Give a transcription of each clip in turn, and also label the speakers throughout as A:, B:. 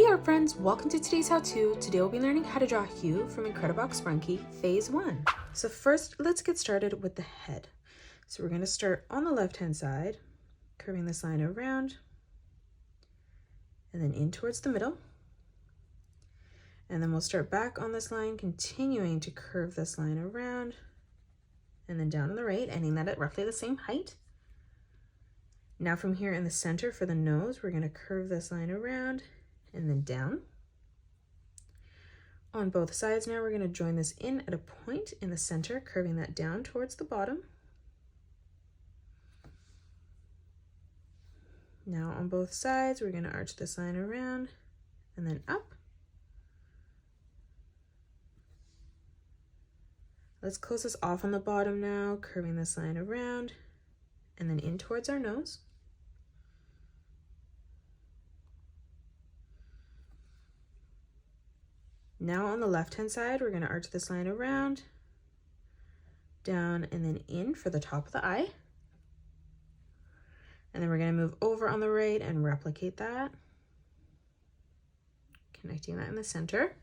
A: there friends, welcome to today's how-to. Today we'll be learning how to draw Hugh from Incredibox Sprunki Phase 1. So first, let's get started with the head. So we're going to start on the left-hand side, curving this line around, and then in towards the middle. And then we'll start back on this line, continuing to curve this line around, and then down on the right, ending that at roughly the same height. Now from here in the center for the nose, we're going to curve this line around and then down. On both sides now, we're going to join this in at a point in the center, curving that down towards the bottom. Now on both sides, we're going to arch this line around and then up. Let's close this off on the bottom now, curving this line around and then in towards our nose. Now on the left-hand side, we're going to arch this line around, down, and then in for the top of the eye. And then we're going to move over on the right and replicate that, connecting that in the center.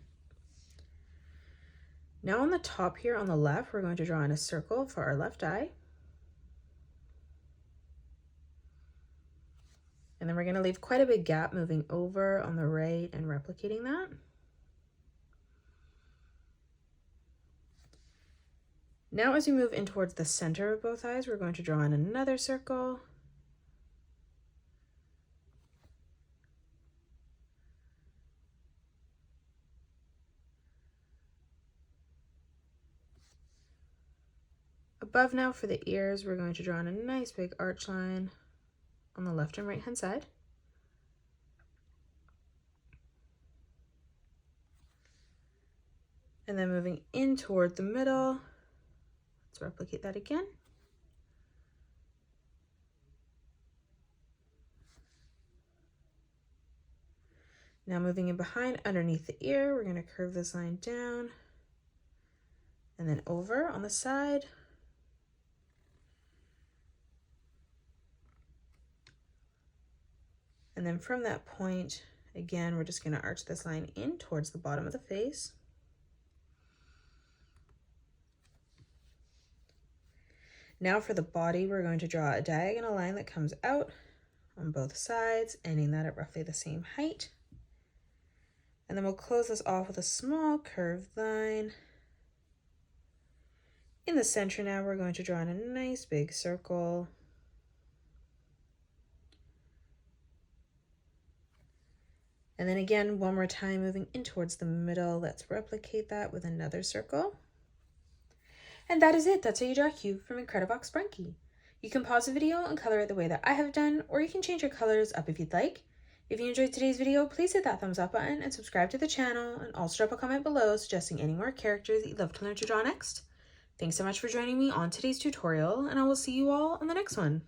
A: Now on the top here on the left, we're going to draw in a circle for our left eye. And then we're going to leave quite a big gap moving over on the right and replicating that. Now as we move in towards the center of both eyes, we're going to draw in another circle. Above now for the ears, we're going to draw in a nice big arch line on the left and right hand side. And then moving in toward the middle, let's replicate that again. Now moving in behind underneath the ear, we're going to curve this line down and then over on the side. And then from that point, again, we're just going to arch this line in towards the bottom of the face. Now for the body, we're going to draw a diagonal line that comes out on both sides, ending that at roughly the same height. And then we'll close this off with a small curved line. In the center now, we're going to draw in a nice big circle. And then again, one more time, moving in towards the middle, let's replicate that with another circle. And that is it. That's how you draw Hugh from Incredibox Sprunki. You can pause the video and color it the way that I have done, or you can change your colors up if you'd like. If you enjoyed today's video, please hit that thumbs up button and subscribe to the channel, and also drop a comment below suggesting any more characters that you'd love to learn to draw next. Thanks so much for joining me on today's tutorial, and I will see you all in the next one.